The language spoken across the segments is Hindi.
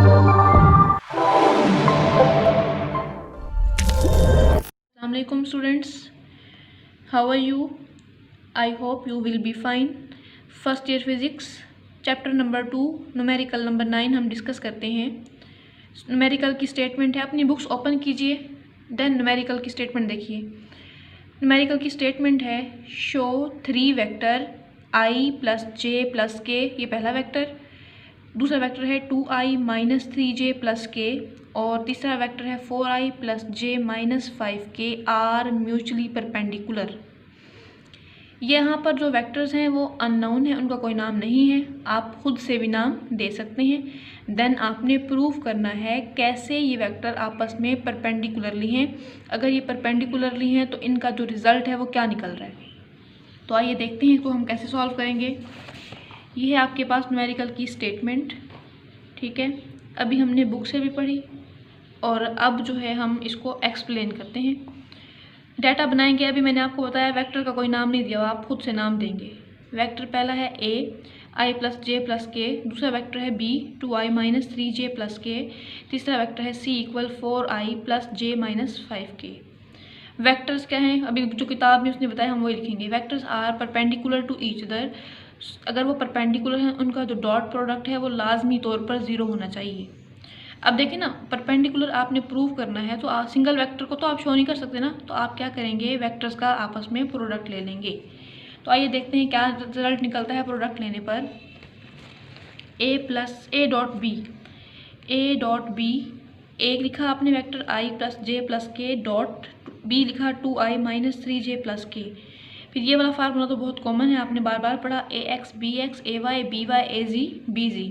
Assalamualaikum students, how are you? I hope you will be fine. First year physics chapter number 2 numerical number 9 हम डिस्कस करते हैं। न्यूमेरिकल की स्टेटमेंट है, अपनी बुक्स ओपन कीजिए, देन न्यूमेरिकल की स्टेटमेंट देखिए। न्यूमेरिकल की स्टेटमेंट है show 3 vector i plus J plus के, ये पहला वेक्टर। दूसरा वेक्टर है 2i माइनस 3j प्लस के, और तीसरा वेक्टर है 4i plus J minus 5k are mutually perpendicular. यहाँ पर जो वेक्टर्स हैं वो अननोन है, उनका कोई नाम नहीं है, आप खुद से भी नाम दे सकते हैं। देन आपने प्रूव करना है कैसे ये वेक्टर आपस में परपेंडिकुलरली हैं। अगर ये परपेंडिकुलरली हैं तो इनका जो रिज़ल्ट है वो क्या निकल रहा है। तो आइए देखते हैं इसको हम कैसे सॉल्व करेंगे। ये है आपके पास न्यूमेरिकल की स्टेटमेंट, ठीक है। अभी हमने बुक से भी पढ़ी और अब जो है हम इसको एक्सप्लेन करते हैं। डाटा बनाएंगे। अभी मैंने आपको बताया वेक्टर का कोई नाम नहीं दिया, आप खुद से नाम देंगे। वेक्टर पहला है a i plus J plus के, दूसरा वेक्टर है b 2i minus 3j plus के, तीसरा वेक्टर है c equal 4i plus J minus 5k। Vectors क्या हैं, अभी जो किताब में उसने बताया हम वही लिखेंगे। Vectors are perpendicular to each other. अगर वो परपेंडिकुलर हैं उनका जो डॉट प्रोडक्ट है वो लाजमी तौर पर 0 होना चाहिए। अब देखिए ना, परपेंडिकुलर आपने प्रूव करना है तो सिंगल वेक्टर को तो आप शो नहीं कर सकते ना, तो आप क्या करेंगे, वेक्टर्स का आपस में प्रोडक्ट ले लेंगे। तो आइए देखते हैं क्या रिजल्ट निकलता है प्रोडक्ट लेने पर। a plus A dot B, A लिखा आपने vector i plus J plus K dot b लिखा 2i minus 3j plus K. फिर ये वाला फार्मूला तो बहुत कॉमन है, आपने बार बार पढ़ा, ax bx ay by az bz।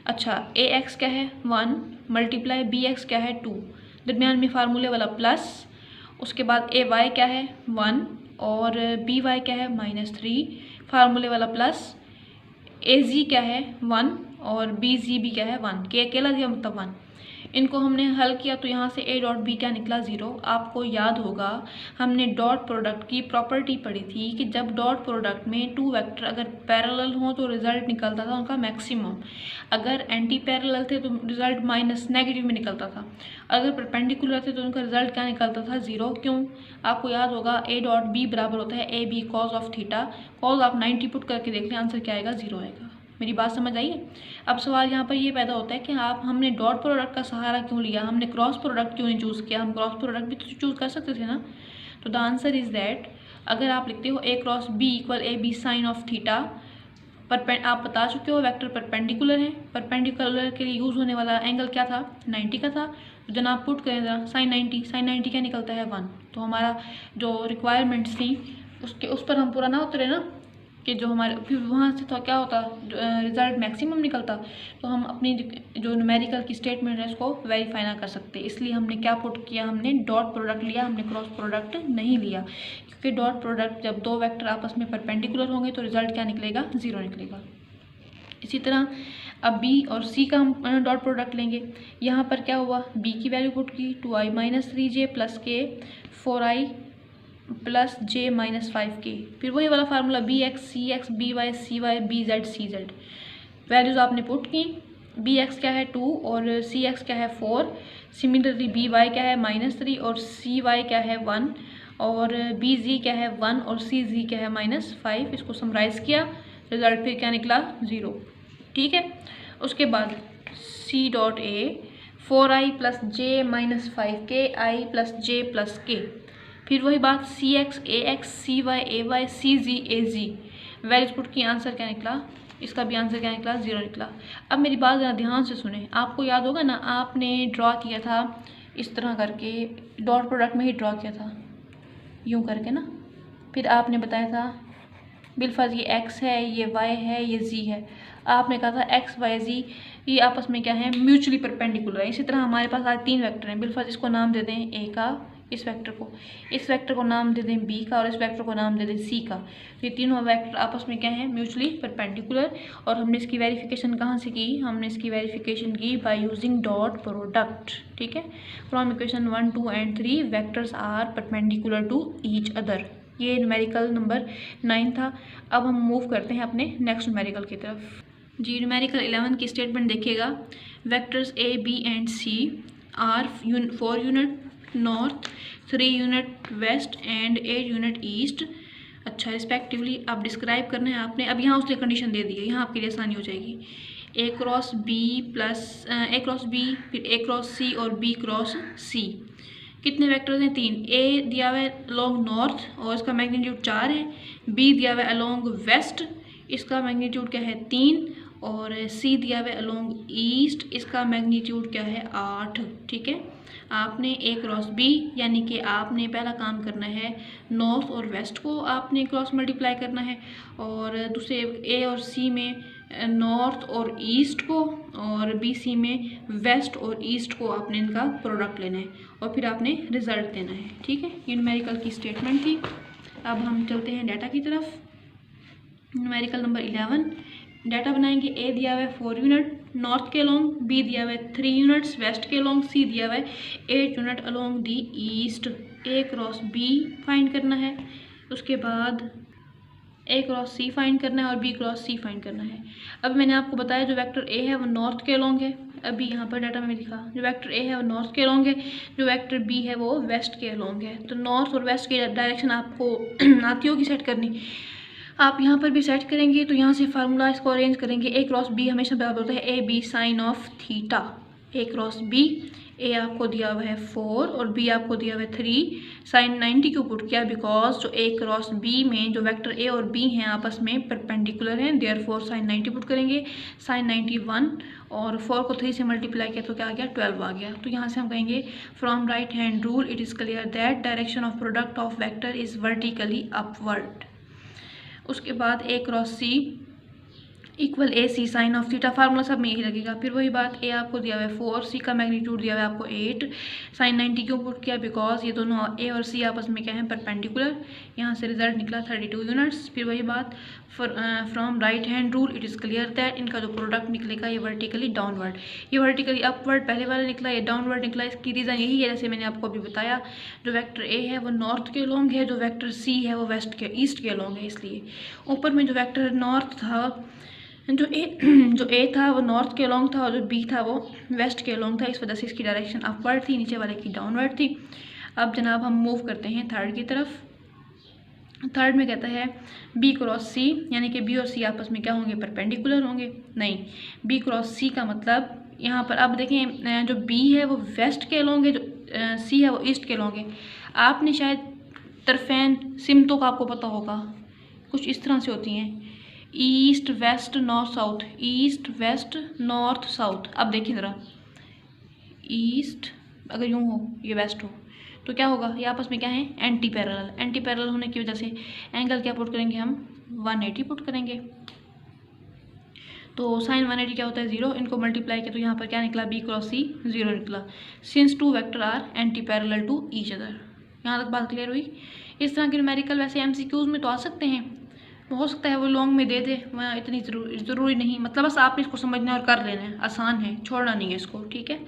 अच्छा, ए एक्स क्या है 1 मल्टीप्लाई बी एक्स क्या है 2, दरमियान में फार्मूले वाला प्लस, उसके बाद ए वाई क्या है 1 और बी वाई क्या है -3, फार्मूले वाला प्लस, ए जी क्या है 1 और बी जी भी क्या है 1, के अकेला दिया मतलब 1। इनको हमने हल किया तो यहाँ से a डॉट बी क्या निकला 0। आपको याद होगा हमने डॉट प्रोडक्ट की प्रॉपर्टी पढ़ी थी कि जब डॉट प्रोडक्ट में 2 वेक्टर अगर पैरेलल हों तो रिजल्ट निकलता था उनका मैक्सिमम, अगर एंटी पैरेलल थे तो रिजल्ट माइनस नेगेटिव में निकलता था, अगर परपेंडिकुलर थे तो उनका रिजल्ट क्या निकलता था 0। क्यों, आपको याद होगा a डॉट बी बराबर होता है A B cos of theta. Cos आप 90 पुट करके देख लें, आंसर क्या आएगा 0 आएगा। मेरी बात समझ आई है। अब सवाल यहाँ पर ये पैदा होता है कि हमने डॉट प्रोडक्ट का सहारा क्यों लिया, हमने क्रॉस प्रोडक्ट क्यों नहीं चूज़ किया, हम क्रॉस प्रोडक्ट भी तो चूज़ कर सकते थे ना। तो द आंसर इज़ दैट अगर आप लिखते हो a cross b equal A B sine of theta, आप बता चुके हो वेक्टर परपेंडिकुलर है, परपेंडिकुलर के लिए यूज़ होने वाला एंगल क्या था 90 का था। तो जब आप पुट करें जरा साइन 90 क्या निकलता है 1। तो हमारा जो रिक्वायरमेंट्स थी उसके उस पर हम पूरा ना उतरे ना, कि जो हमारे फिर वहाँ से तो क्या होता रिज़ल्ट मैक्सिमम निकलता, तो हम अपनी जो न्यूमेरिकल की स्टेटमेंट है उसको वेरीफाई ना कर सकते। इसलिए हमने क्या पुट किया, हमने डॉट प्रोडक्ट लिया, हमने क्रॉस प्रोडक्ट नहीं लिया, क्योंकि डॉट प्रोडक्ट जब 2 वेक्टर आपस में परपेंडिकुलर होंगे तो रिज़ल्ट क्या निकलेगा 0 निकलेगा। इसी तरह अब b और c का हम डॉट प्रोडक्ट लेंगे। यहाँ पर क्या हुआ, b की वैल्यू पुट की 2i माइनस 3j प्लस के 4i plus J minus 5k, फिर वही वाला formula B X C X B Y C Y B Z C Z. Values आपने पुट की, बी एक्स क्या है 2 और सी एक्स क्या है 4, सिमिलरली बी वाई क्या है -3 और सी वाई क्या है 1 और बी जी क्या है 1 और सी जी क्या है -5। इसको समराइज़ किया, रिजल्ट फिर क्या निकला 0, ठीक है। उसके बाद C dot A 4i plus J minus 5k i plus J plus K, फिर वही बात C X A X C Y A Y C Z A Z. Values put की, आंसर क्या निकला, इसका भी आंसर क्या निकला 0 निकला। अब मेरी बात ज़रा ध्यान से सुने, आपको याद होगा ना आपने ड्रॉ किया था इस तरह करके, डॉट प्रोडक्ट में ही ड्रॉ किया था यूँ करके ना, फिर आपने बताया था बिलफर्ज ये x है, ये y है, ये z है। आपने कहा था x y z ये आपस में क्या है म्यूचुअली परपेंडिकुलर है। इसी तरह हमारे पास आज 3 वेक्टर हैं, बिलफर्ज इसको नाम दे दें a का, इस वेक्टर को नाम दे दें b का और इस वेक्टर को नाम दे दें c का। तो ये तीनों वेक्टर आपस में क्या है म्यूचुअली परपेंडिकुलर। और हमने इसकी वेरिफिकेशन कहाँ से की, हमने इसकी वेरिफिकेशन की बाय यूजिंग डॉट प्रोडक्ट, ठीक है। From equation 1, 2 and 3 vectors are perpendicular to each other. ये न्यूमेरिकल नंबर 9 था। अब हम मूव करते हैं अपने नेक्स्ट न्यूमेरिकल की तरफ। जी न्यूमेरिकल 11 की स्टेटमेंट देखिएगा। Vectors A B and C are 4 unit north, 3 unit west and 8 unit east. अच्छा, रिस्पेक्टिवली आप डिस्क्राइब करना है आपने। अब यहाँ उसने कंडीशन दे दी है, यहाँ आपके लिए आसानी हो जाएगी। ए क्रॉस बी प्लस ए क्रॉस बी, फिर ए क्रॉस सी और बी क्रॉस सी। कितने वेक्टर्स हैं? 3। ए दिया हुआ है अलोंग नॉर्थ और इसका मैग्नीट्यूड 4 है। बी दिया हुआ है अलोंग वेस्ट, इसका मैग्नीट्यूड क्या है? 3। और सी दिया हुआ है अलोंग ईस्ट, इसका मैग्नीट्यूड क्या है? 8। ठीक है, आपने ए क्रॉस बी यानी कि आपने पहला काम करना है नॉर्थ और वेस्ट को आपने क्रॉस मल्टीप्लाई करना है, और दूसरे ए और सी में नॉर्थ और ईस्ट को, और बी सी में वेस्ट और ईस्ट को आपने इनका प्रोडक्ट लेना है और फिर आपने रिजल्ट देना है। ठीक है, ये न्यूमेरिकल की स्टेटमेंट थी। अब हम चलते हैं डाटा की तरफ। न्यूमेरिकल नंबर 11 डाटा बनाएंगे। ए दिया हुआ है 4 यूनिट नॉर्थ के अलोंग, बी दिया हुआ है 3 यूनिट्स वेस्ट के अलोंग, सी दिया हुआ है 8 unit along the east. A cross B find करना है, उसके बाद ए क्रॉस सी फाइंड करना है और बी क्रॉस सी फाइंड करना है। अब मैंने आपको बताया जो वेक्टर ए है वो नॉर्थ के अलोंग है। अभी यहाँ पर डाटा में लिखा जो वेक्टर ए है वो नॉर्थ के अलोंग है, जो वेक्टर बी है वो वेस्ट के अलोंग है। तो नॉर्थ और वेस्ट की डायरेक्शन आपको आती होगी सेट करनी, आप यहाँ पर भी सेट करेंगे। तो यहाँ से फार्मूला इसको अरेंज करेंगे। ए क्रॉस बी हमेशा बराबर होता है A B sine of theta. A cross B, A आपको दिया हुआ है 4 और बी आपको दिया हुआ है 3। साइन 90 क्यों पुट किया? बिकॉज जो ए क्रॉस बी में जो वेक्टर ए और बी हैं आपस में परपेंडिकुलर हैं, देयरफॉर साइन 90 पुट करेंगे। साइन 91 और 4 को 3 से मल्टीप्लाई किया तो क्या आ गया? 12 आ गया। तो यहाँ से हम कहेंगे from right hand rule it is clear that direction of product of vector is vertically upward. उसके बाद A cross C equal A C sine of theta, formula सब में यही लगेगा। फिर वही बात, ए आपको दिया हुआ है 4, सी का मैग्नीट्यूड दिया हुआ है आपको 8। साइन 90 क्यों पुट किया? बिकॉज ये दोनों ए और सी आपस में क्या है? परपेंडिकुलर। यहाँ से रिजल्ट निकला 32 यूनिट्स। फिर वही बात, from right hand rule it is clear that इनका जो प्रोडक्ट निकलेगा ये वर्टिकली डाउनवर्ड, ये वर्टिकली अपवर्ड पहले वाला निकला, ये डाउनवर्ड निकला। इसकी रीज़न यही है, जैसे मैंने आपको अभी बताया, जो वेक्टर ए है वो नॉर्थ के अलोंग है, जो वेक्टर सी है वो वेस्ट के ईस्ट के अलोंग है। इसलिए ऊपर में जो वेक्टर नॉर्थ था, जो ए था वो नॉर्थ के अलोंग था और जो बी था वो वेस्ट के अलोंग था, इस वजह से इसकी डायरेक्शन अपवर्ड थी, नीचे वाले की डाउनवर्ड थी। अब जनाब हम मूव करते हैं थर्ड की तरफ। थर्ड में कहता है बी क्रॉस सी, यानी कि बी और सी आपस में क्या होंगे? परपेंडिकुलर होंगे। नहीं, बी क्रॉस सी का मतलब यहाँ पर अब देखें, जो बी है वो वेस्ट के अलोंग है, जो सी है वो ईस्ट के अलोंग है। आपने शायद तरफेन सिमतों का आपको पता होगा, कुछ इस तरह से होती हैं, east west north south, east west north south. अब देखिए ज़रा, ईस्ट अगर यूँ हो ये वेस्ट हो तो क्या होगा? ये आपस में क्या है? Anti parallel. एंटी पैरेलल होने की वजह से एंगल क्या पुट करेंगे हम? 180 पुट करेंगे। तो साइन 180 क्या होता है? 0। इनको मल्टीप्लाई किया तो यहाँ पर क्या निकला? बी क्रॉस सी 0 निकला। Since 2 vector are anti parallel to each other. यहाँ तक बात क्लियर हुई। इस तरह के न्यूमेरिकल वैसे एमसीक्यूज में तो आ सकते हैं, हो सकता है वो लॉन्ग में दे दे, वहाँ इतनी ज़रूरी नहीं, मतलब बस आपने इसको समझना और कर लेना है, आसान है, छोड़ना नहीं है इसको। ठीक है,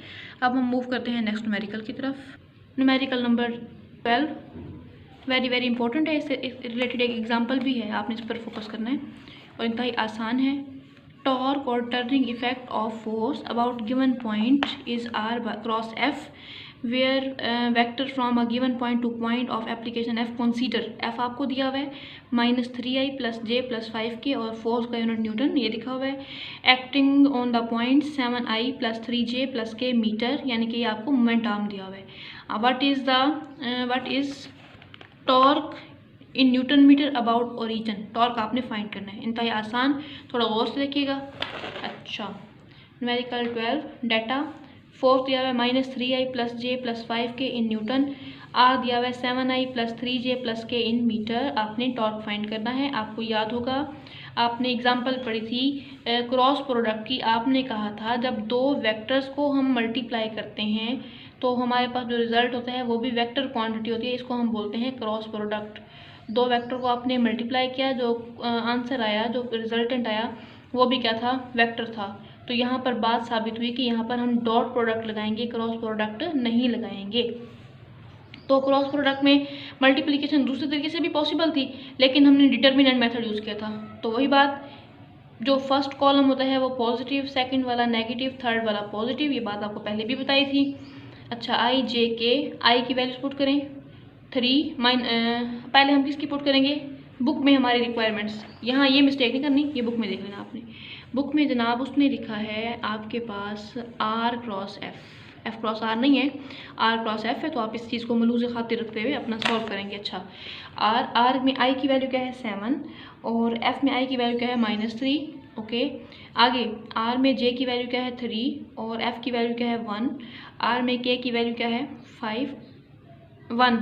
अब हम मूव करते हैं नेक्स्ट न्यूमेरिकल की तरफ। Numerical number 12 very very important है, इससे रिलेटेड एक एग्जांपल भी है, आपने इस पर फोकस करना है और इंतहाई आसान है। टॉर्क और turning effect of force about given point is R cross F where vector from a given point to point of application F consider. F आपको दिया हुआ है -3i + j + 5k और फोर्स का यूनिट न्यूटन ये लिखा हुआ है। Acting on the point 7i + 3j + k metre, यानी कि ये आपको मोमेंट आर्म दिया हुआ है। What is torque in newton metre about origin. Torque आपने फाइंड करना है, इंतहाई आसान, थोड़ा गौर से देखिएगा। अच्छा, न्यूमेरिकल 12 डाटा, फोर्स दिया हुआ है -3i + j + 5k in newton, are दिया हुआ है 7i + 3j + k in metre. आपने टॉर्क फाइंड करना है। आपको याद होगा आपने एग्जांपल पढ़ी थी क्रॉस प्रोडक्ट की, आपने कहा था जब दो वेक्टर्स को हम मल्टीप्लाई करते हैं तो हमारे पास जो रिजल्ट होता है वो भी वेक्टर क्वांटिटी होती है, इसको हम बोलते हैं क्रॉस प्रोडक्ट। दो वेक्टर को आपने मल्टीप्लाई किया, जो आंसर आया, जो रिजल्टेंट आया वो भी क्या था? वेक्टर था। तो यहाँ पर बात साबित हुई कि यहाँ पर हम डॉट प्रोडक्ट लगाएंगे, क्रॉस प्रोडक्ट नहीं लगाएंगे। तो क्रॉस प्रोडक्ट में मल्टीप्लिकेशन दूसरे तरीके से भी पॉसिबल थी, लेकिन हमने डिटर्मिनेंट मेथड यूज़ किया था। तो वही बात, जो फर्स्ट कॉलम होता है वो पॉजिटिव, सेकंड वाला नेगेटिव, थर्ड वाला पॉजिटिव। ये बात आपको पहले भी बताई थी। अच्छा, आई जे के, आई की वैल्यूज पुट करें 3 पहले हम किसकी पुट करेंगे, बुक में हमारी रिक्वायरमेंट्स। यहाँ ये मिस्टेक नहीं करनी, ये बुक में देख लेना आपने। बुक में जनाब उसने लिखा है आपके पास R cross F, F cross R नहीं है, आर क्रॉस एफ है। तो आप इस चीज़ को मलूज़ खातिर रखते हुए अपना सॉल्व करेंगे। अच्छा, आर में आई की वैल्यू क्या है 7 और एफ में आई की वैल्यू क्या है -3। ओके, आगे आर में जे की वैल्यू क्या है 3 और एफ की वैल्यू क्या है 1। आर में के की वैल्यू क्या है 1,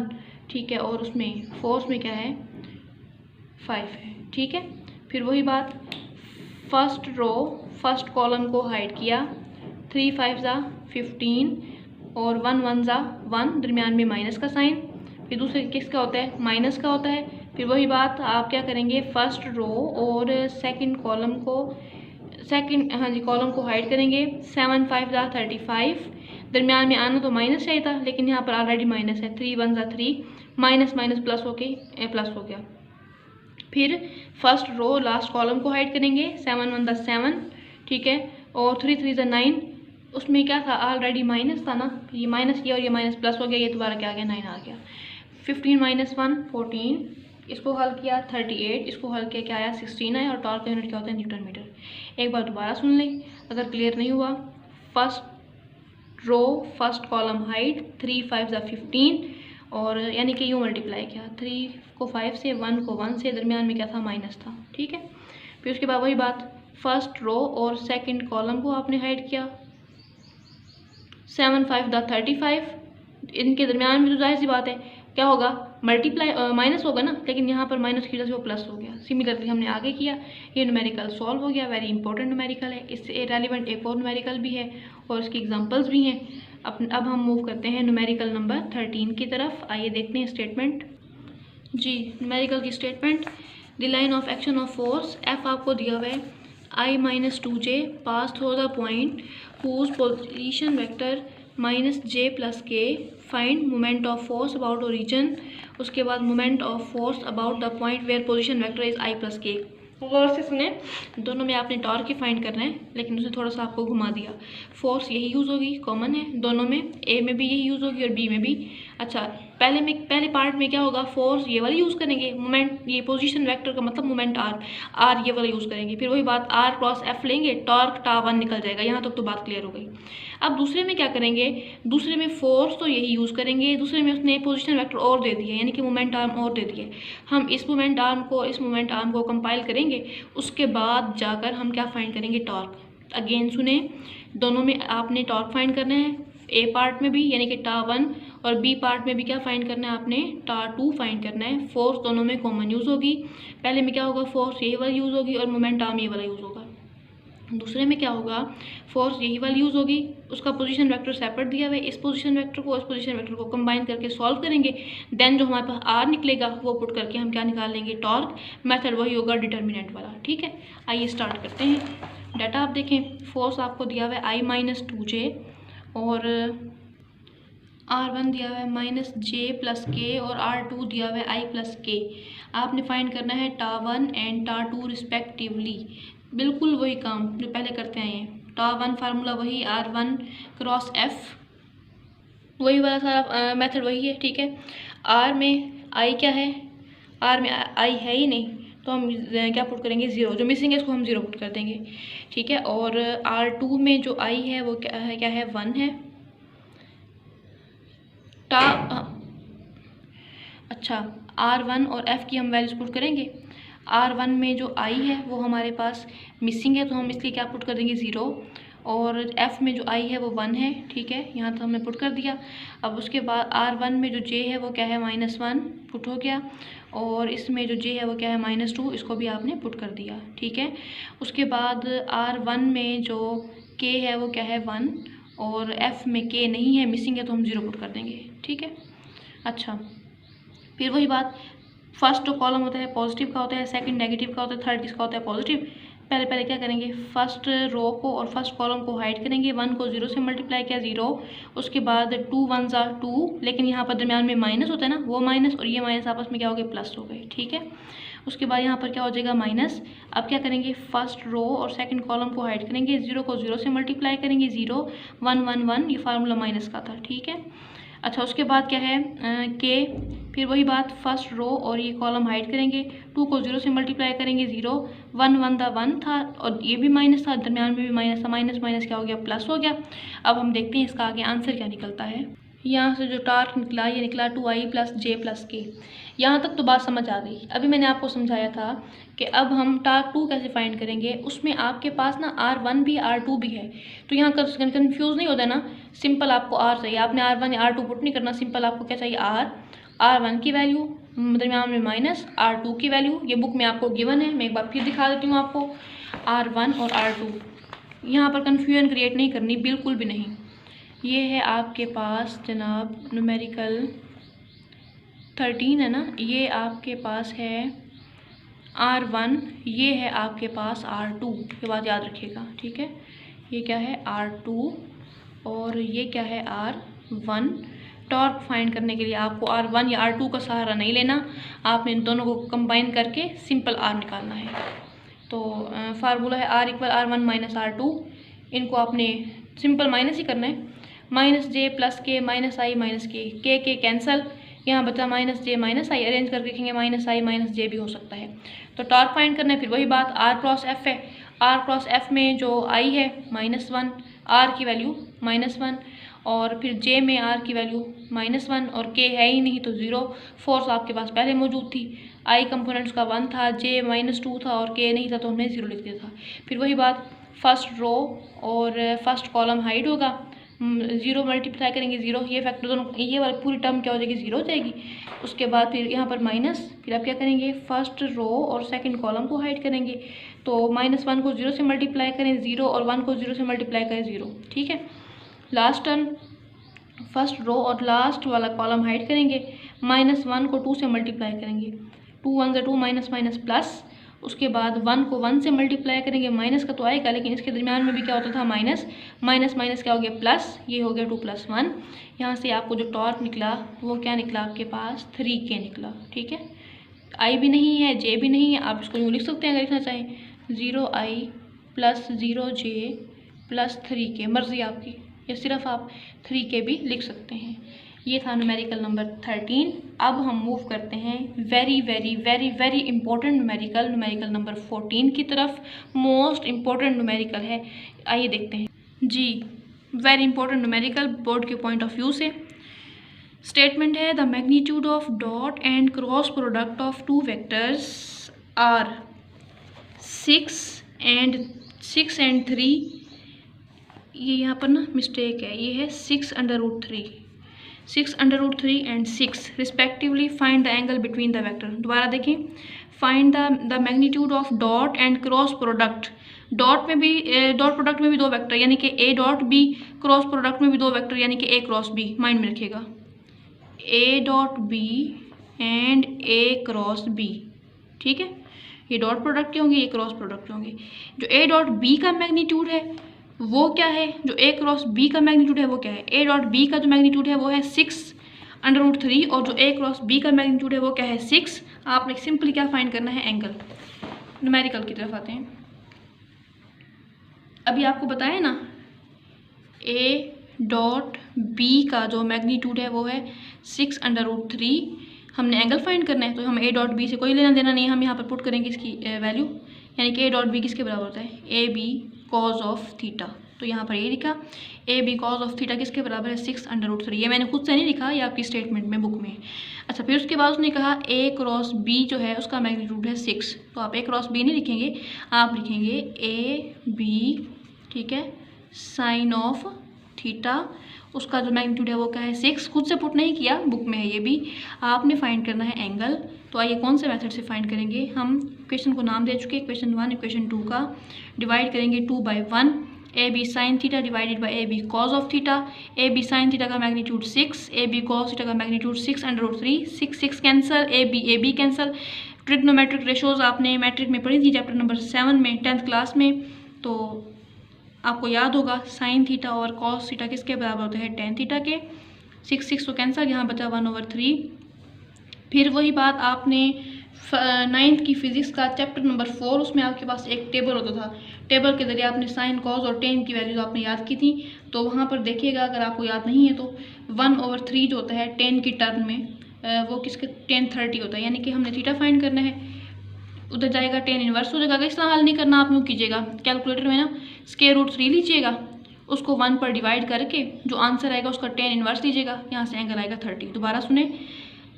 ठीक है, और उसमें फोर्स में क्या है 5 है, ठीक है। फिर वही बात, फर्स्ट रो फर्स्ट कॉलम को हाइड किया, 3 5 ज़ा 15 और 1 1 ज़ा 1, दरमियान में माइनस का साइन। फिर दूसरे किसका होता है, माइनस का होता है। फिर वही बात आप क्या करेंगे, फर्स्ट रो और सेकंड कॉलम को कॉलम को हाइड करेंगे। 7 5 ज़ा 35, दरमियान में आना तो माइनस चाहिए था, लेकिन यहाँ पर ऑलरेडी माइनस है। 3 1 ज़ा 3, माइनस माइनस प्लस हो के प्लस हो गया। फिर फर्स्ट रो लास्ट कॉलम को हाइड करेंगे, 7 1 ज़ा 7, ठीक है, और 3 3 ज़ा 9। उसमें क्या था, ऑलरेडी माइनस था ना, ये माइनस किया और ये माइनस प्लस हो गया, ये दोबारा क्या आ गया 9 आ गया। 15 - 1 14, इसको हल किया 38, इसको हल किया क्या आया 16 आया। और टॉर्क का यूनिट क्या होता है, न्यूटन मीटर। एक बार दोबारा सुन लें अगर क्लियर नहीं हुआ। First row first column height 3 5 ज़ा 15 और यानी कि यूँ मल्टीप्लाई किया, 3 को 5 से, 1 को 1 से, दरमियान में क्या था माइनस था, ठीक है। फिर उसके बाद वही बात, फर्स्ट रो और सेकंड कॉलम को आपने हाइड किया, 7 5 ज़ा 35, इनके दरमियान में तो जाहिर सी बात है क्या होगा, मल्टीप्लाई माइनस होगा ना, लेकिन यहाँ पर माइनस की वजह से वो प्लस हो गया। सिमिलरली हमने आगे किया, ये न्यूमेरिकल सॉल्व हो गया, वेरी इंपॉर्टेंट न्यूमेरिकल है। इससे रेलिवेंट एक और न्यूमेरिकल भी है और इसकी एग्जांपल्स भी हैं। अब हम मूव करते हैं न्यूमेरिकल नंबर 13 की तरफ। आइए देखते हैं स्टेटमेंट। जी, न्यूमेरिकल की statement, the line of action of force F आपको दिया हुआ है, I - 2j pass through the point whose position vector -j + k, find moment of force about origin. उसके बाद moment of force about the point where position vector is I + k। गौर से सुने, दोनों में आपने टॉर्क ही फाइंड करना है, लेकिन उसे थोड़ा सा आपको घुमा दिया। फोर्स यही यूज़ होगी, कॉमन है दोनों में, ए में भी यही यूज़ होगी और बी में भी। अच्छा, पहले पार्ट में क्या होगा, फोर्स ये वाला यूज़ करेंगे, मोमेंट ये पोजीशन वेक्टर का मतलब मोमेंट आर ये वाला यूज़ करेंगे। फिर वही बात, आर क्रॉस एफ लेंगे, टॉर्क टा1 निकल जाएगा। यहाँ तक तो बात क्लियर हो गई। अब दूसरे में क्या करेंगे, दूसरे में फोर्स तो यही यूज़ करेंगे, दूसरे में उसने पोजीशन वेक्टर और दे दिया, यानी कि मोमेंट आर्म और दे दिए। हम इस मोमेंट आर्म को कंपाइल करेंगे, उसके बाद जाकर हम क्या फाइंड करेंगे, टॉर्क। अगेन सुने, दोनों में आपने टॉर्क फाइंड करना है, ए पार्ट में भी यानी कि टा1 और बी पार्ट में भी क्या फाइंड करना है आपने, टा2 फाइंड करना है। फोर्स दोनों में कॉमन यूज़ होगी, पहले में क्या होगा, फोर्स यही वाला यूज़ होगी और मोमेंट आर्म ये वाला यूज़ होगा। दूसरे में क्या होगा, फोर्स यही वाली यूज़ होगी, उसका पोजीशन वेक्टर सेपरेट दिया हुआ है, इस पोजीशन वेक्टर को कंबाइन करके सॉल्व करेंगे। देन जो हमारे पास आर निकलेगा वो पुट करके हम क्या निकाल लेंगे, टॉर्क। मेथड वही होगा डिटर्मिनेंट वाला, ठीक है। आइए स्टार्ट करते हैं। डाटा आप देखें, फोर्स आपको दिया हुआ है I - 2j और R1 दिया हुआ है -j + k और R2 दिया हुआ है I + k। आपने फाइंड करना है टा1 एंड टा2 रिस्पेक्टिवली। बिल्कुल वही काम जो पहले करते आए हैं। टा1 फार्मूला वही, R1 क्रॉस F, वही वाला सारा मेथड वही है, ठीक है। R में I क्या है, R में I है ही नहीं, तो हम क्या पुट करेंगे, 0। जो मिसिंग है इसको हम 0 पुट कर देंगे, ठीक है। और R2 में जो I है वो क्या है 1 है। अच्छा, R1 और F की हम वैल्यूज पुट करेंगे। R1 में जो I है वो हमारे पास मिसिंग है, तो हम इसलिए क्या पुट कर देंगे 0। और F में जो I है वो 1 है, ठीक है, यहाँ तो हमने पुट कर दिया। अब उसके बाद R1 में जो J है वो क्या है -1 पुट हो गया, और इसमें जो J है वो क्या है -2, इसको भी आपने पुट कर दिया, ठीक है। उसके बाद R1 में जो K है वो क्या है 1 और F में K नहीं है, मिसिंग है, तो हम 0 पुट कर देंगे, ठीक है। अच्छा, फिर वही बात, फर्स्ट जो कॉलम होता है पॉजिटिव का होता है, सेकंड नेगेटिव का होता है, थर्ड किसका होता है, पॉजिटिव। पहले क्या करेंगे, फर्स्ट रो को और फर्स्ट कॉलम को हाइड करेंगे, 1 को 0 से मल्टीप्लाई किया 0, उसके बाद 2 1 ज़ा 2, लेकिन यहाँ पर दरमियान में माइनस होता है ना, वो माइनस और ये माइनस आपस में क्या हो गए, प्लस हो गए, ठीक है। उसके बाद यहाँ पर क्या हो जाएगा माइनस। अब क्या करेंगे, फर्स्ट रो और सेकंड कॉलम को हाइड करेंगे, 0 को 0 से मल्टीप्लाई करेंगे, 0 1 1 1, ये फार्मूला माइनस का था, ठीक है। अच्छा उसके बाद क्या है के, फिर वही बात फर्स्ट रो और ये कॉलम हाइड करेंगे, 2 को 0 से मल्टीप्लाई करेंगे, 0 1 1 था 1 था और ये भी माइनस था, दरम्यान में भी माइनस था, माइनस माइनस क्या हो गया, प्लस हो गया। अब हम देखते हैं इसका आगे आंसर क्या निकलता है। यहाँ से जो टार्क निकला ये निकला 2i + j + k। यहाँ तक तो बात समझ आ गई। अभी मैंने आपको समझाया था कि अब हम टार्क 2 कैसे फाइंड करेंगे, उसमें आपके पास ना R1 भी R2 भी है, तो यहाँ कन्फ्यूज़ नहीं होता ना, सिंपल आपको R चाहिए, आपने R1 या R2 पुट नहीं करना, सिंपल आपको क्या चाहिए R1 की वैल्यू दरम्यान में माइनस R2 की वैल्यू, ये बुक में आपको गिवन है, मैं एक बार फिर दिखा देती हूँ आपको, R1 और R2। यहाँ पर कन्फ्यूजन क्रिएट नहीं करनी, बिल्कुल भी नहीं। ये है आपके पास जनाब न्यूमेरिकल 13 है ना, ये आपके पास है R1, ये है आपके पास R2, ये बात याद रखिएगा, ठीक है। ये क्या है R2 और ये क्या है R1। टॉर्क फाइंड करने के लिए आपको R1 या R2 का सहारा नहीं लेना, आपने इन दोनों को कंबाइन करके सिंपल R निकालना है। तो फार्मूला है R = R1 - R2, इनको आपने सिंपल माइनस ही करना है, -j + k -i - k, k cancel, यहाँ बचा -j -i, अरेंज करके लिखेंगे -i - j भी हो सकता है। तो टॉर्क फाइंड करना है, फिर वही बात R क्रॉस F है, R क्रॉस F में जो i है -1, R की वैल्यू -1 और फिर j में R की वैल्यू -1 और k है ही नहीं तो 0, फोर्स आपके पास पहले मौजूद थी, i कंपोनेंट्स का 1 था, j -2 था और k नहीं था तो हमने 0 लिख दिया था। फिर वही बात फर्स्ट रो और फर्स्ट कॉलम हाइड होगा, 0 मल्टीप्लाई करेंगे 0, ये फैक्टर दोनों, ये वाली पूरी टर्म क्या हो जाएगी 0 हो जाएगी। उसके बाद फिर यहाँ पर माइनस, फिर आप क्या करेंगे फर्स्ट रो और सेकंड कॉलम को हाइड करेंगे, तो -1 को 0 से मल्टीप्लाई करें 0 और 1 को 0 से मल्टीप्लाई करें 0, ठीक है। लास्ट टर्म फर्स्ट रो और लास्ट वाला कॉलम हाइड करेंगे, -1 को 2 से मल्टीप्लाई करेंगे, 2 1 2 माइनस प्लस, उसके बाद 1 को 1 से मल्टीप्लाई करेंगे, माइनस का तो आएगा लेकिन इसके दरमियान में भी क्या होता था माइनस, माइनस क्या हो गया प्लस, ये हो गया 2 + 1। यहाँ से आपको जो टॉर्क निकला वो क्या निकला आपके पास 3k निकला, ठीक है। i भी नहीं है, j भी नहीं है, आप इसको यूँ लिख सकते हैं अगर लिखना चाहें, 0i + 0j + 3k, मर्जी आपकी, या सिर्फ आप 3k भी लिख सकते हैं। ये था न्यूमेरिकल नंबर 13। अब हम मूव करते हैं very very very very important numerical number 14 की तरफ। मोस्ट इम्पॉर्टेंट न्यूमेरिकल है, आइए देखते हैं जी। वेरी इंपॉर्टेंट न्यूमेरिकल बोर्ड के पॉइंट ऑफ व्यू से स्टेटमेंट है, the magnitude of dot and cross product of 2 vectors are 6 and 3। ये यहाँ पर ना मिस्टेक है, ये है 6√3 and 6 respectively. Find the angle between the vector. दोबारा देखें, find the magnitude of dot and cross product. Dot product में भी 2 वेक्टर यानी कि a dot b, cross product में भी 2 वेक्टर यानी कि a क्रॉस b, माइंड में रखिएगा, a dot b and a cross b, ठीक है। ये डॉट प्रोडक्ट के होंगे, ये क्रॉस प्रोडक्ट के होंगे। जो a डॉट b का मैग्नीट्यूड है वो क्या है, जो a क्रॉस b का मैग्नीट्यूड है वो क्या है, a डॉट b का जो मैग्नीट्यूड है वो है 6√3 और जो a क्रॉस b का मैग्नीट्यूड है वो क्या है 6। आपने सिंपली क्या फाइंड करना है, एंगल। न्यूमेरिकल की तरफ आते हैं। अभी आपको बताया ना a डॉट b का जो मैग्नीट्यूड है वो है 6√3, हमने एंगल फाइंड करना है तो हम a डॉट b से कोई लेना देना नहीं, हम यहाँ पर पुट करेंगे इसकी वैल्यू, यानी कि a डॉट b किसके बराबर होता है, a b cos of theta. तो यहाँ पर ये लिखा a b cos of theta किसके बराबर है 6√3। ये मैंने खुद से नहीं लिखा, ये आपकी स्टेटमेंट में बुक में। अच्छा, फिर उसके बाद उसने कहा a क्रॉस b जो है उसका मैग्नीट्यूड है 6, तो आप a क्रॉस b नहीं लिखेंगे, आप लिखेंगे a b, ठीक है, साइन ऑफ थीटा, उसका जो मैग्नीट्यूड है वो क्या है 6। खुद से पुट नहीं किया, बुक में है ये भी। आपने फाइंड करना है एंगल। तो आइए कौन से मेथड से फाइंड करेंगे, हम इक्वेशन को नाम दे चुके, इक्वेशन 1 इक्वेशन 2 का डिवाइड करेंगे 2/1, A B sine theta divided by A B cos of theta. A B sine theta का magnitude 6, A B cos theta का magnitude 6√3, 6 cancel, A B cancel. Trigonometric ratios आपने मैट्रिक में पढ़ी थी चैप्टर नंबर 7 में 10th क्लास में, तो आपको याद होगा साइन थीटा और कॉस थीटा किसके बराबर होते हैं, tan थीटा के। 6 तो कैंसल, यहाँ बचा 1/3। फिर वही बात आपने 9th की फिजिक्स का चैप्टर नंबर 4, उसमें आपके पास एक टेबल होता था। टेबल के ज़रिए आपने साइन, कॉस और टेन की वैल्यूज आपने याद की थी। तो वहाँ पर देखिएगा, अगर आपको याद नहीं है तो 1/3 जो होता है टेन की टर्म में, वो किसके 10/30 होता है, यानी कि हमने थीटा फाइंड करना है। उधर जाएगा टेन इनवर्स हो जाएगा। इस तरह हल नहीं करना, आप यूँ कीजिएगा, कैलकुलेटर में ना √3 लीजिएगा, उसको 1 पर डिवाइड करके जो आंसर आएगा उसका 10 इनवर्स लीजिएगा, यहाँ से एंगल आएगा 30। दोबारा सुने,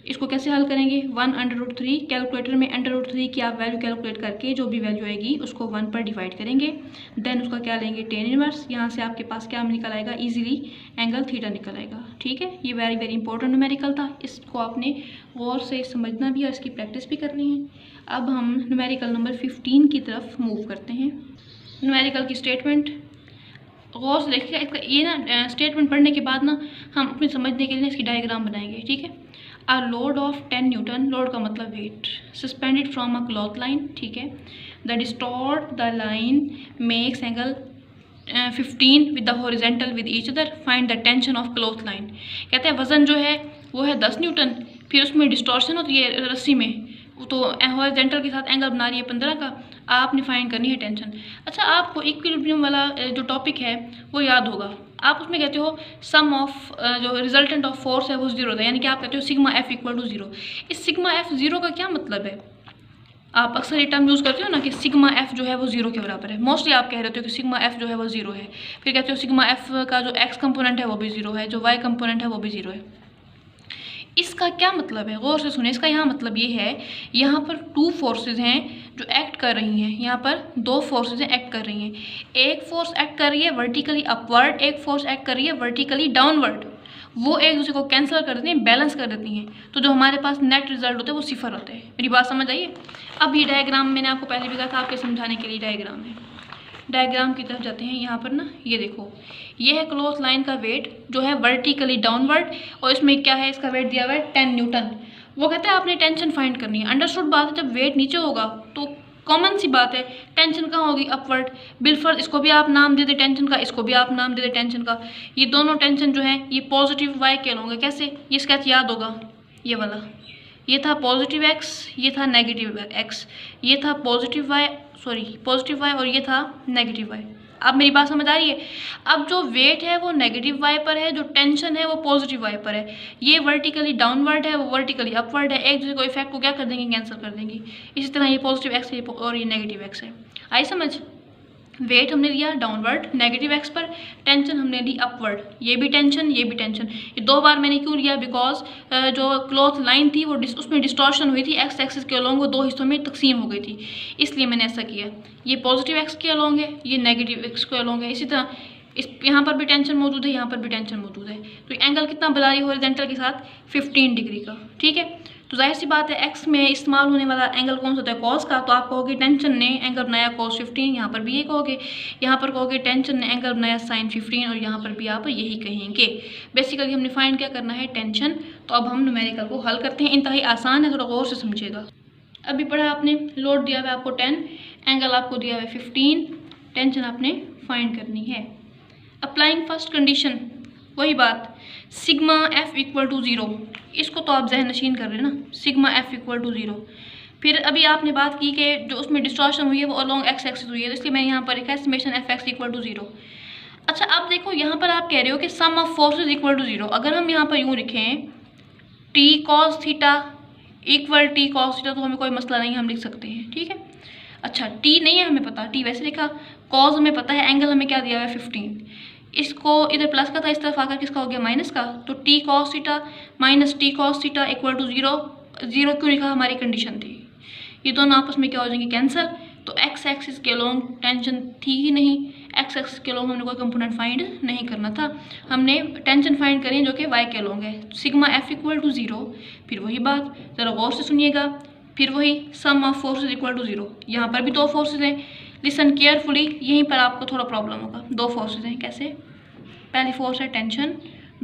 इसको कैसे हल करेंगे, 1/√3, कैलकुलेटर में √3 की आप वैल्यू कैलकुलेट करके जो भी वैल्यू आएगी उसको 1 पर डिवाइड करेंगे, देन उसका क्या लेंगे 10 इनवर्स, यहाँ से आपके पास क्या निकल आएगा, इजीली एंगल थीटा निकल आएगा। ठीक है, ये वेरी वेरी इंपॉर्टेंट न्यूमेरिकल था, इसको आपने गौर से समझना भी और इसकी प्रैक्टिस भी करनी है। अब हम न्यूमेरिकल नंबर 15 की तरफ मूव करते हैं। न्यूमेरिकल की स्टेटमेंट गौर से देखिएगा, इसका ये ना स्टेटमेंट पढ़ने के बाद ना हम अपने समझने के लिए इसकी डायग्राम बनाएंगे। ठीक है, A load of 10 newton, load का मतलब weight, suspended from a cloth line. ठीक है, the distort the line makes angle 15 with the horizontal with each other, find the tension of cloth line. कहते हैं वजन जो है वो है 10 न्यूटन, फिर उसमें डिस्टॉर्शन होती है रस्सी में, तो हॉरिजेंटल के साथ एंगल बना रही है 15 का, आपने फाइंड करनी है टेंशन। अच्छा, आपको इक्विलिब्रियम वाला जो टॉपिक है वो याद होगा, आप उसमें कहते हो सम ऑफ जो रिजल्टेंट ऑफ फोर्स है वो 0 होता है, यानी कि आप कहते हो सिग्मा F = 0। इस सिग्मा F 0 का क्या मतलब है, आप अक्सर ये टर्म यूज़ करते हो ना कि सिग्मा F जो है वो 0 के बराबर है। मोस्टली आप कह रहे हो कि सिग्मा F जो है वो 0 है, फिर कहते हो सिग्मा F का जो x कंपोनेंट है वो भी 0 है, जो y कंपोनेंट है वो भी 0 है। इसका क्या मतलब है, गौर से सुने, इसका यहाँ मतलब ये है, यहाँ पर 2 फोर्सेज हैं जो एक्ट कर रही हैं, यहाँ पर 2 फोर्सेज हैं एक्ट कर रही हैं। एक फोर्स एक्ट कर रही है वर्टिकली अपवर्ड, एक फोर्स एक्ट कर रही है वर्टिकली डाउनवर्ड, वो एक दूसरे को कैंसिल कर देती हैं, बैलेंस कर देती हैं, तो जो हमारे पास नेट रिजल्ट होता है वो 0 होता है। मेरी बात समझ आइए। अब ये डायग्राम मैंने आपको पहले भी कहा था, आपके समझाने के लिए डायग्राम है। डायग्राम की तरफ जाते हैं, यहाँ पर ना ये देखो, ये है क्लॉथ लाइन का वेट जो है वर्टिकली डाउनवर्ड, और इसमें क्या है, इसका वेट दिया हुआ है 10 न्यूटन। वो कहते हैं आपने टेंशन फाइंड करनी है। अंडरस्टूड बात है, जब वेट नीचे होगा तो कॉमन सी बात है टेंशन कहाँ होगी, अपवर्ड। बिलफर्ज इसको भी आप नाम दे दे टेंशन का, इसको भी आप नाम दे दे टेंशन का। ये दोनों टेंशन जो है ये पॉजिटिव वाई के होंगे। कैसे, ये स्केच याद होगा, ये वाला, ये था पॉजिटिव एक्स, ये था नेगेटिव एक्स, ये था पॉजिटिव वाई और ये था नेगेटिव वाई। अब मेरी बात समझ आ रही है। अब जो वेट है वो नेगेटिव वाई पर है, जो टेंशन है वो पॉजिटिव वाई पर है। ये वर्टिकली डाउनवर्ड है, वो वर्टिकली अपवर्ड है, एक दूसरे को इफेक्ट को क्या कर देंगे, कैंसिल कर देंगी। इसी तरह ये पॉजिटिव एक्स है और ये नेगेटिव एक्स है। आई समझ, वेट हमने लिया डाउनवर्ड नेगेटिव एक्स पर, टेंशन हमने ली अपवर्ड, ये भी टेंशन ये भी टेंशन। ये 2 बार मैंने क्यों लिया, बिकॉज जो क्लॉथ लाइन थी वो उसमें डिस्टॉर्शन हुई थी, एक्स एक्सिस के अलोंग वो 2 हिस्सों में तकसीम हो गई थी, इसलिए मैंने ऐसा किया। ये पॉजिटिव एक्स के अलोंग है, ये नेगेटिव एक्स के अलोंग है। इसी तरह इस यहाँ पर भी टेंशन मौजूद है, यहाँ पर भी टेंशन मौजूद है, तो एंगल कितना बना रही है हॉरिजॉन्टल के साथ 15 डिग्री का। ठीक है, तो जाहिर सी बात है एक्स में इस्तेमाल होने वाला एंगल कौन सा होता है, कॉस का, तो आप कहोगे टेंशन ने एंगल बनाया cos 15, यहाँ पर भी ये कहोगे, यहाँ पर कहोगे टेंशन ने एंगल बनाया sin 15, और यहाँ पर भी आप यही कहेंगे। बेसिकली हमने फाइंड क्या करना है, टेंशन। तो अब हम न्यूमेरिकल को हल करते हैं, इंतहाई आसान है, थोड़ा गौर से समझिएगा। अभी पढ़ा आपने, लोड दिया हुआ है आपको 10, एंगल आपको दिया हुआ है 15, टेंशन आपने फाइंड करनी है। अप्लाइंग फर्स्ट कंडीशन, वही बात, सिग्मा F = 0, इसको तो आप जहन नशीन कर रहे हैं ना, सिग्मा F = 0। फिर अभी आपने बात की कि जो उसमें डिस्टॉर्शन हुई है वो अलोंग एक्स एक्सिस हुई है, तो इसलिए मैंने यहाँ पर लिखा है समेशन Fx = 0। अच्छा, अब देखो यहाँ पर आप कह रहे हो कि सम ऑफ फोर्सेज = 0। अगर हम यहाँ पर यूँ लिखें T cos θ = T cos θ, तो हमें कोई मसला नहीं, हम लिख सकते हैं। ठीक है, अच्छा T नहीं है हमें पता, T वैसे लिखा, cos हमें पता है, एंगल हमें क्या दिया हुआ है 15, इसको इधर प्लस का था, इस तरफ आकर किसका हो गया माइनस का, तो T cos θ - T cos θ = 0। 0 क्यों लिखा, हमारी कंडीशन थी, ये दोनों आपस में क्या हो जाएंगे, कैंसिल। तो एक्स एक्सिस के अलोंग टेंशन थी ही नहीं, एक्स एक्सिस के अलोंग हमने कोई कंपोनेंट फाइंड नहीं करना था, हमने टेंशन फाइंड करी जो कि वाई के अलोंग है, सिग्मा F = 0। फिर वही बात, ज़रा गौर से सुनिएगा, फिर वही सम ऑफ फोर्सेज = 0। यहाँ पर भी 2 फोर्सेज हैं, लिसन केयरफुली, यहीं पर आपको थोड़ा प्रॉब्लम होगा। 2 फोर्सेज हैं, कैसे, पहली फोर्स है टेंशन,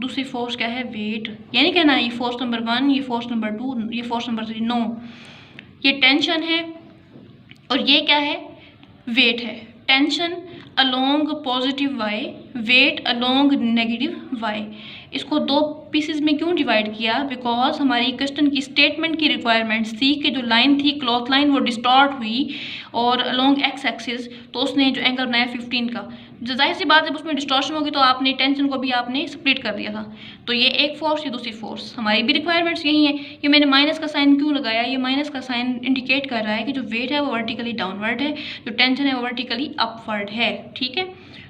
दूसरी फोर्स क्या है, वेट। यानी कहना ये फोर्स नंबर 1, ये फोर्स नंबर 2, ये फोर्स नंबर 3, नो, ये टेंशन है और ये क्या है, वेट है। Tension along positive Y, weight along negative Y. इसको दो पीसेस में क्यों डिवाइड किया? बिकॉज हमारी क्वेश्चन की स्टेटमेंट की रिक्वायरमेंट्स थी कि जो लाइन थी क्लॉथ लाइन वो डिस्टॉर्ट हुई और अलोंग एक्स एक्सिस, तो उसने जो एंगल बनाया 15 का। जो जाहिर सी बात है उसमें डिस्टॉर्शन होगी तो आपने टेंशन को भी आपने स्प्लिट कर दिया था। तो ये एक फोर्स, ये दूसरी फोर्स, हमारी भी रिक्वायरमेंट्स यही है। ये मैंने माइनस का साइन क्यों लगाया? ये माइनस का साइन इंडिकेट कर रहा है कि जो वेट है वो वर्टिकली डाउनवर्ड है, जो टेंशन है वो वर्टिकली अपवर्ड है। ठीक है,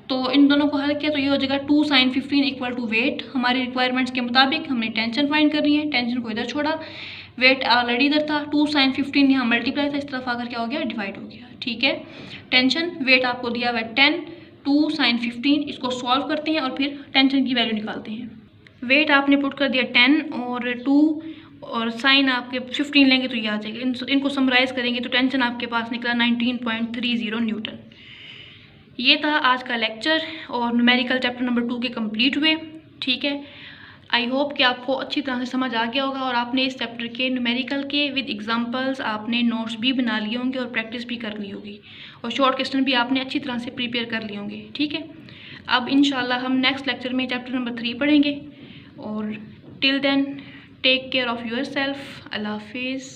तो इन दोनों को हल किया तो ये हो जाएगा 2 sin 15 इक्वल टू वेट। हमारी रिक्वायरमेंट्स के मुताबिक हमने टेंशन फाइंड करनी है, टेंशन को इधर छोड़ा, वेट ऑलरेडी इधर था, 2 sin 15 यहाँ मल्टीप्लाई था, इस तरफ आकर क्या हो गया? डिवाइड हो गया। ठीक है, टेंशन वेट आपको दिया हुआ है 10, 2 sin 15, इसको सॉल्व करते हैं और फिर टेंशन की वैल्यू निकालते हैं। वेट आपने पुट कर दिया 10 और 2 और साइन आपके 15 लेंगे तो ये आ जाएगा। इनको समराइज करेंगे तो टेंशन आपके पास निकला 19.30 न्यूटन। ये था आज का लेक्चर और न्यूमेरिकल चैप्टर नंबर 2 के कंप्लीट हुए। ठीक है, आई होप कि आपको अच्छी तरह से समझ आ गया होगा और आपने इस चैप्टर के न्यूमेरिकल के विद एग्जांपल्स आपने नोट्स भी बना लिए होंगे और प्रैक्टिस भी कर ली होगी और शॉर्ट क्वेश्चन भी आपने अच्छी तरह से प्रिपेयर कर लिए होंगे। ठीक है, अब इंशाल्लाह हम नेक्स्ट लेक्चर में चैप्टर नंबर 3 पढ़ेंगे और till then take care of yourself. अल्लाह हाफिज़।